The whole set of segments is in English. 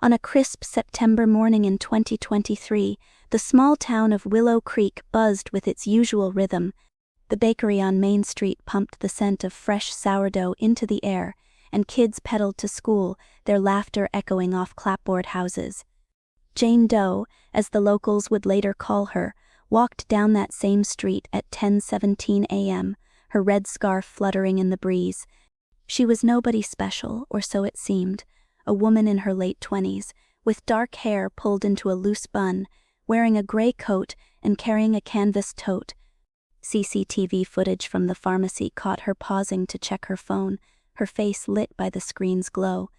On a crisp September morning in 2023, the small town of Willow Creek buzzed with its usual rhythm. The bakery on Main Street pumped the scent of fresh sourdough into the air, and kids pedaled to school, their laughter echoing off clapboard houses. Jane Doe, as the locals would later call her, walked down that same street at 10:17 a.m., her red scarf fluttering in the breeze. She was nobody special, or so it seemed, a woman in her late 20s, with dark hair pulled into a loose bun, wearing a gray coat and carrying a canvas tote. CCTV footage from the pharmacy caught her pausing to check her phone, her face lit by the screen's glow.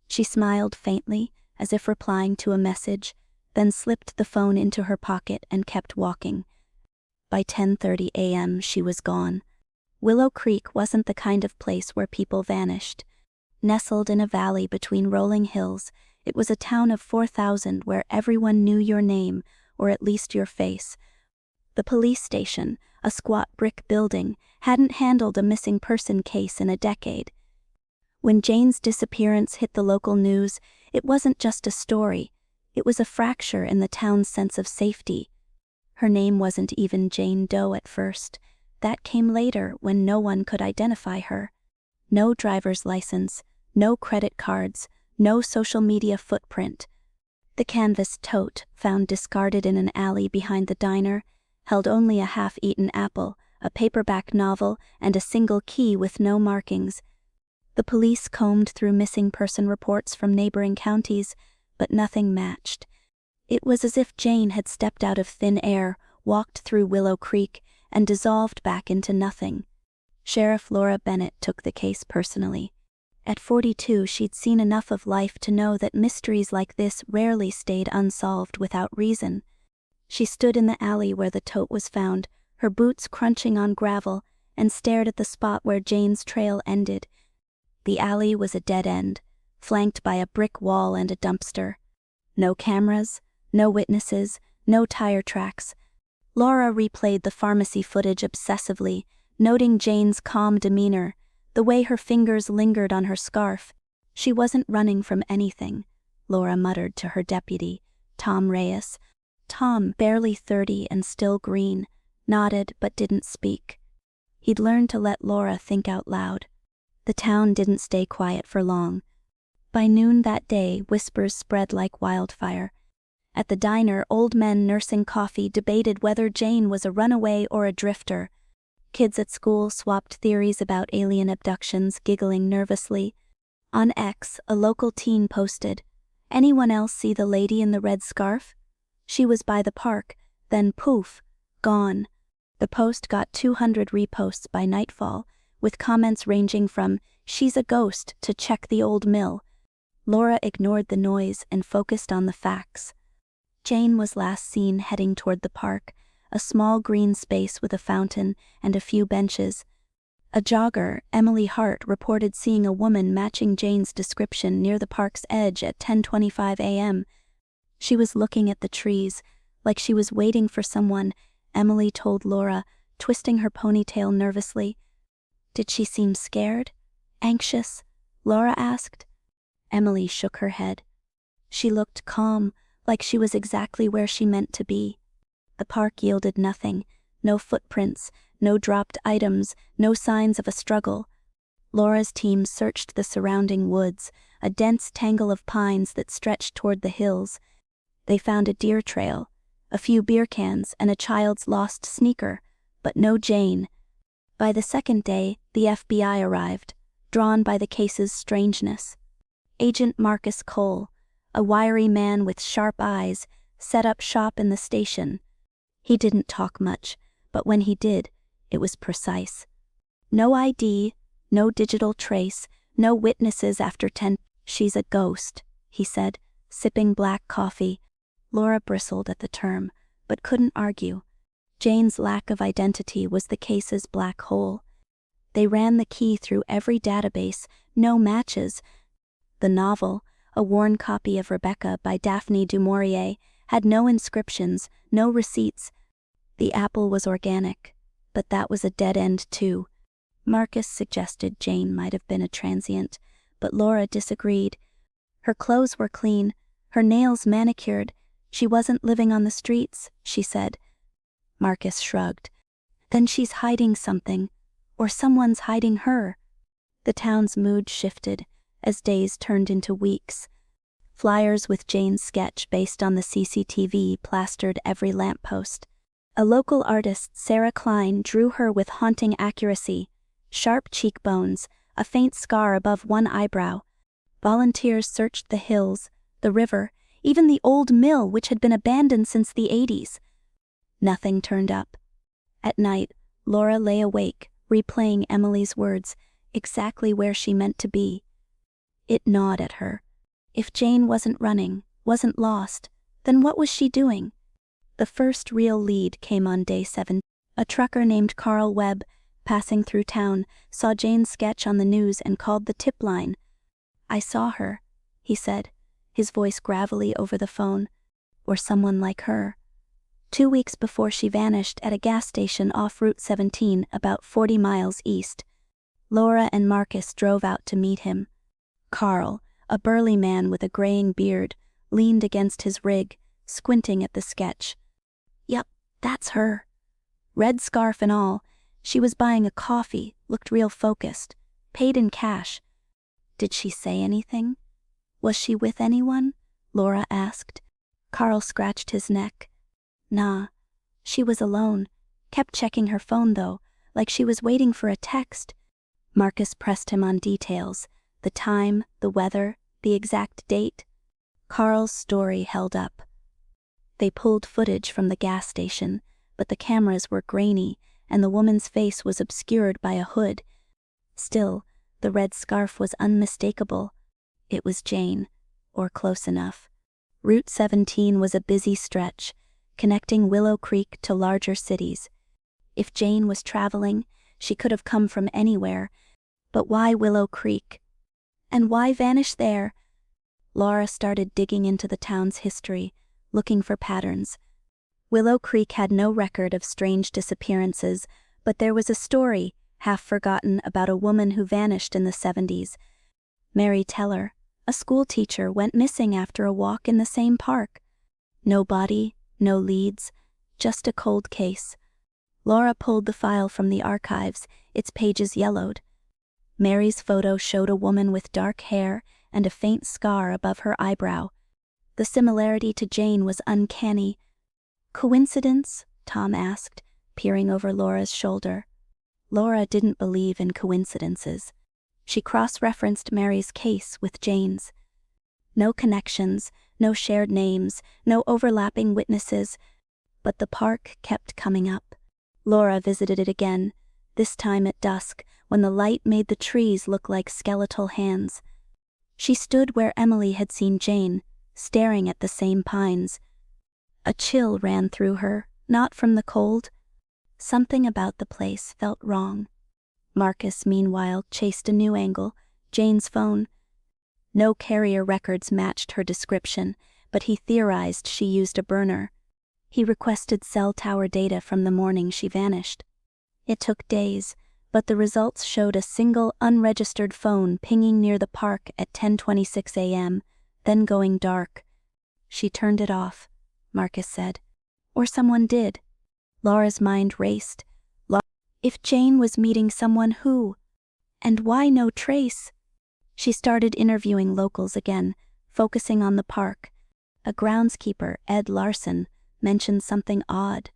She smiled faintly, as if replying to a message, then slipped the phone into her pocket and kept walking. By 10:30 a.m. she was gone. Willow Creek wasn't the kind of place where people vanished. Nestled in a valley between rolling hills, it was a town of 4,000 where everyone knew your name, or at least your face. The police station, a squat brick building, hadn't handled a missing person case in a decade. When Jane's disappearance hit the local news, it wasn't just a story, it was a fracture in the town's sense of safety. Her name wasn't even Jane Doe at first. That came later when no one could identify her. No driver's license, no credit cards, no social media footprint. The canvas tote, found discarded in an alley behind the diner, held only a half-eaten apple, a paperback novel, and a single key with no markings. The police combed through missing person reports from neighboring counties, but nothing matched. It was as if Jane had stepped out of thin air, walked through Willow Creek, and dissolved back into nothing. Sheriff Laura Bennett took the case personally. At 42, she'd seen enough of life to know that mysteries like this rarely stayed unsolved without reason. She stood in the alley where the tote was found, her boots crunching on gravel, and stared at the spot where Jane's trail ended. The alley was a dead end, flanked by a brick wall and a dumpster. No cameras, no witnesses, no tire tracks. Laura replayed the pharmacy footage obsessively, noting Jane's calm demeanor, the way her fingers lingered on her scarf. She wasn't running from anything, Laura muttered to her deputy, Tom Reyes. Tom, barely 30 and still green, nodded but didn't speak. He'd learned to let Laura think out loud. The town didn't stay quiet for long. By noon that day, whispers spread like wildfire. At the diner, old men nursing coffee debated whether Jane was a runaway or a drifter. Kids at school swapped theories about alien abductions, giggling nervously. On X, a local teen posted, "Anyone else see the lady in the red scarf? She was by the park, then poof, gone." The post got 200 reposts by nightfall, with comments ranging from, "She's a ghost," to "Check the old mill." Laura ignored the noise and focused on the facts. Jane was last seen heading toward the park, a small green space with a fountain and a few benches. A jogger, Emily Hart, reported seeing a woman matching Jane's description near the park's edge at 10:25 a.m. She was looking at the trees, like she was waiting for someone, Emily told Laura, twisting her ponytail nervously. "Did she seem scared? Anxious?" Laura asked. Emily shook her head. She looked calm, like she was exactly where she meant to be. The park yielded nothing, no footprints, no dropped items, no signs of a struggle. Laura's team searched the surrounding woods, a dense tangle of pines that stretched toward the hills. They found a deer trail, a few beer cans, and a child's lost sneaker, but no Jane. By the second day, the FBI arrived, drawn by the case's strangeness. Agent Marcus Cole, a wiry man with sharp eyes, set up shop in the station. He didn't talk much, but when he did, it was precise. No ID, no digital trace, no witnesses after 10. "She's a ghost," he said, sipping black coffee. Laura bristled at the term, but couldn't argue. Jane's lack of identity was the case's black hole. They ran the key through every database, no matches. The novel, a worn copy of Rebecca by Daphne du Maurier, had no inscriptions, no receipts. The apple was organic, but that was a dead end too. Marcus suggested Jane might have been a transient, but Laura disagreed. Her clothes were clean, her nails manicured. She wasn't living on the streets, she said. Marcus shrugged. Then she's hiding something, or someone's hiding her. The town's mood shifted as days turned into weeks. Flyers with Jane's sketch based on the CCTV plastered every lamppost. A local artist, Sarah Klein, drew her with haunting accuracy. Sharp cheekbones, a faint scar above one eyebrow. Volunteers searched the hills, the river, even the old mill which had been abandoned since the 80s. Nothing turned up. At night, Laura lay awake, replaying Emily's words, exactly where she meant to be. It gnawed at her. If Jane wasn't running, wasn't lost, then what was she doing? The first real lead came on day 7. A trucker named Carl Webb, passing through town, saw Jane's sketch on the news and called the tip line. "I saw her," he said, his voice gravelly over the phone. Or someone like her. 2 weeks before she vanished at a gas station off Route 17, about 40 miles east. Laura and Marcus drove out to meet him. Carl, a burly man with a graying beard, leaned against his rig, squinting at the sketch. "Yup, that's her. Red scarf and all. She was buying a coffee, looked real focused. Paid in cash." "Did she say anything? Was she with anyone?" Laura asked. Carl scratched his neck. "Nah, she was alone. Kept checking her phone though, like she was waiting for a text." Marcus pressed him on details. The time, the weather, the exact date. Carl's story held up. They pulled footage from the gas station, but the cameras were grainy, and the woman's face was obscured by a hood. Still, the red scarf was unmistakable. It was Jane, or close enough. Route 17 was a busy stretch, connecting Willow Creek to larger cities. If Jane was traveling, she could have come from anywhere. But why Willow Creek? And why vanish there? Laura started digging into the town's history, looking for patterns. Willow Creek had no record of strange disappearances, but there was a story, half forgotten, about a woman who vanished in the 70s. Mary Teller, a school teacher, went missing after a walk in the same park. No body, no leads, just a cold case. Laura pulled the file from the archives, its pages yellowed. Mary's photo showed a woman with dark hair and a faint scar above her eyebrow. The similarity to Jane was uncanny. "Coincidence?" Tom asked, peering over Laura's shoulder. Laura didn't believe in coincidences. She cross-referenced Mary's case with Jane's. No connections, no shared names, no overlapping witnesses, but the park kept coming up. Laura visited it again, this time at dusk, when the light made the trees look like skeletal hands. She stood where Emily had seen Jane, staring at the same pines. A chill ran through her, not from the cold. Something about the place felt wrong. Marcus, meanwhile, chased a new angle, Jane's phone. No carrier records matched her description, but he theorized she used a burner. He requested cell tower data from the morning she vanished. It took days, but the results showed a single unregistered phone pinging near the park at 10:26 a.m., then going dark. "She turned it off," Marcus said. "Or someone did." Laura's mind raced. If Jane was meeting someone, who? And why no trace? She started interviewing locals again, focusing on the park. A groundskeeper, Ed Larson, mentioned something odd.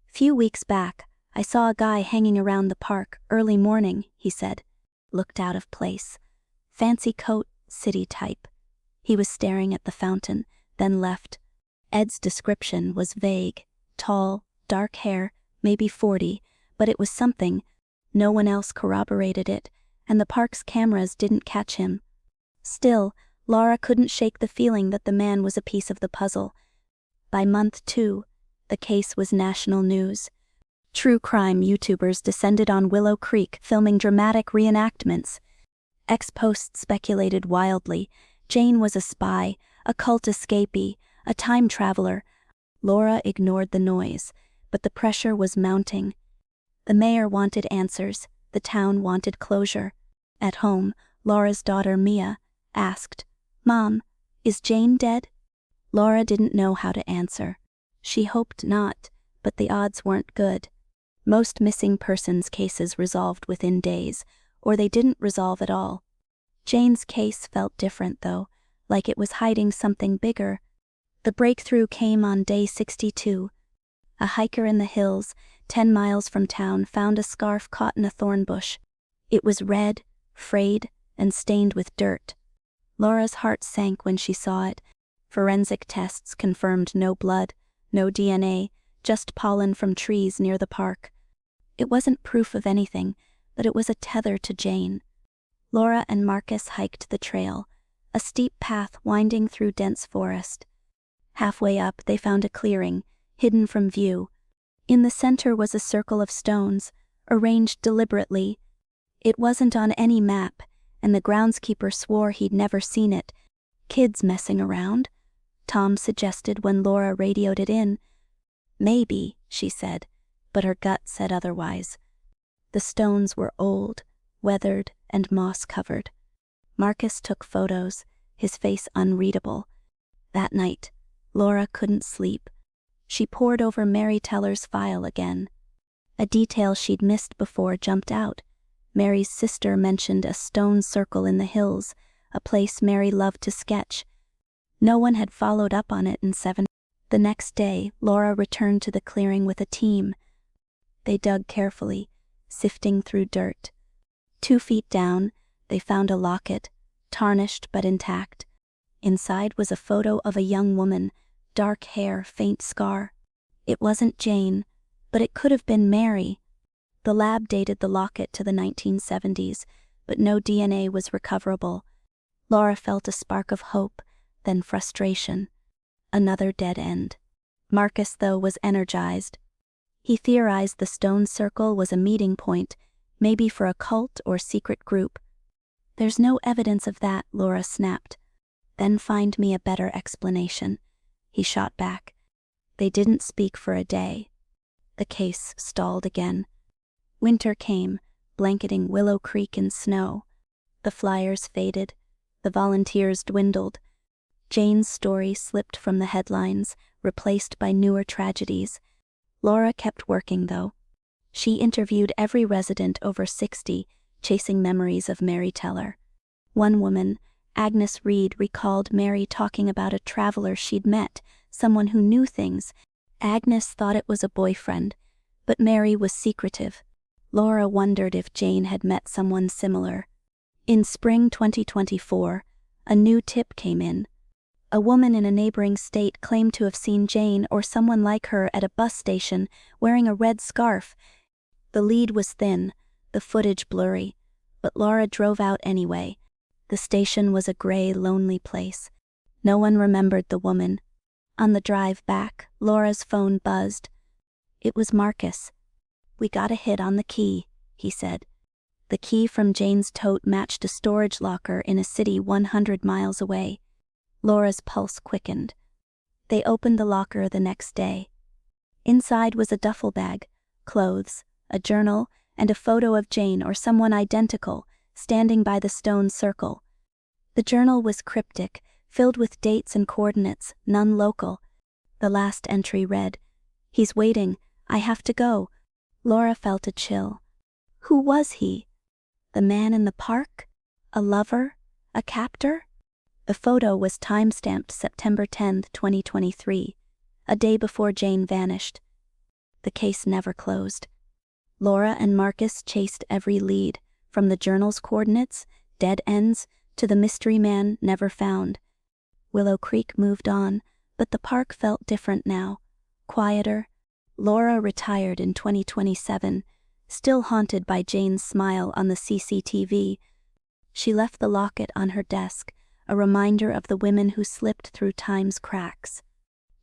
"Few weeks back, I saw a guy hanging around the park, early morning," he said. Looked out of place. Fancy coat, city type. He was staring at the fountain, then left. Ed's description was vague. Tall, dark hair, maybe 40, but it was something. No one else corroborated it, and the park's cameras didn't catch him. Still, Laura couldn't shake the feeling that the man was a piece of the puzzle. By month 2, the case was national news. True crime YouTubers descended on Willow Creek, filming dramatic reenactments. Ex-post speculated wildly. Jane was a spy, a cult escapee, a time traveler. Laura ignored the noise, but the pressure was mounting. The mayor wanted answers, the town wanted closure. At home, Laura's daughter Mia asked, "Mom, is Jane dead?" Laura didn't know how to answer. She hoped not, but the odds weren't good. Most missing persons cases resolved within days, or they didn't resolve at all. Jane's case felt different though, like it was hiding something bigger. The breakthrough came on day 62. A hiker in the hills, 10 miles from town, found a scarf caught in a thorn bush. It was red, frayed, and stained with dirt. Laura's heart sank when she saw it. Forensic tests confirmed no blood, no DNA, just pollen from trees near the park. It wasn't proof of anything, but it was a tether to Jane. Laura and Marcus hiked the trail, a steep path winding through dense forest. Halfway up, they found a clearing, hidden from view. In the center was a circle of stones, arranged deliberately. It wasn't on any map, and the groundskeeper swore he'd never seen it. "Kids messing around?" Tom suggested when Laura radioed it in. "Maybe," she said, but her gut said otherwise. The stones were old, weathered, and moss-covered. Marcus took photos, his face unreadable. That night, Laura couldn't sleep. She pored over Mary Teller's file again. A detail she'd missed before jumped out. Mary's sister mentioned a stone circle in the hills, a place Mary loved to sketch. No one had followed up on it in 7. The next day, Laura returned to the clearing with a team. They dug carefully, sifting through dirt. 2 feet down, they found a locket, tarnished but intact. Inside was a photo of a young woman, dark hair, faint scar. It wasn't Jane, but it could have been Mary. The lab dated the locket to the 1970s, but no DNA was recoverable. Laura felt a spark of hope, then frustration. Another dead end. Marcus, though, was energized. He theorized the stone circle was a meeting point, maybe for a cult or secret group. "There's no evidence of that," Laura snapped. "Then find me a better explanation," he shot back. They didn't speak for a day. The case stalled again. Winter came, blanketing Willow Creek in snow. The flyers faded. The volunteers dwindled. Jane's story slipped from the headlines, replaced by newer tragedies. Laura kept working, though. She interviewed every resident over 60, chasing memories of Mary Teller. One woman, Agnes Reed, recalled Mary talking about a traveler she'd met, someone who knew things. Agnes thought it was a boyfriend, but Mary was secretive. Laura wondered if Jane had met someone similar. In spring 2024, a new tip came in. A woman in a neighboring state claimed to have seen Jane or someone like her at a bus station wearing a red scarf. The lead was thin, the footage blurry, but Laura drove out anyway. The station was a gray, lonely place. No one remembered the woman. On the drive back, Laura's phone buzzed. It was Marcus. "We got a hit on the key," he said. The key from Jane's tote matched a storage locker in a city 100 miles away. Laura's pulse quickened. They opened the locker the next day. Inside was a duffel bag, clothes, a journal, and a photo of Jane or someone identical, standing by the stone circle. The journal was cryptic, filled with dates and coordinates, none local. The last entry read, "He's waiting, I have to go." Laura felt a chill. Who was he? The man in the park? A lover? A captor? The photo was time-stamped September 10, 2023, a day before Jane vanished. The case never closed. Laura and Marcus chased every lead, from the journal's coordinates, dead ends, to the mystery man never found. Willow Creek moved on, but the park felt different now, quieter. Laura retired in 2027, still haunted by Jane's smile on the CCTV. She left the locket on her desk, a reminder of the women who slipped through time's cracks.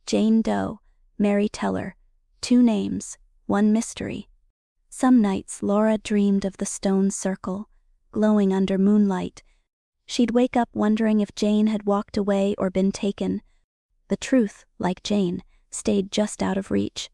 Jane Doe, Mary Teller, 2 names, 1 mystery. Some nights Laura dreamed of the stone circle, glowing under moonlight. She'd wake up wondering if Jane had walked away or been taken. The truth, like Jane, stayed just out of reach.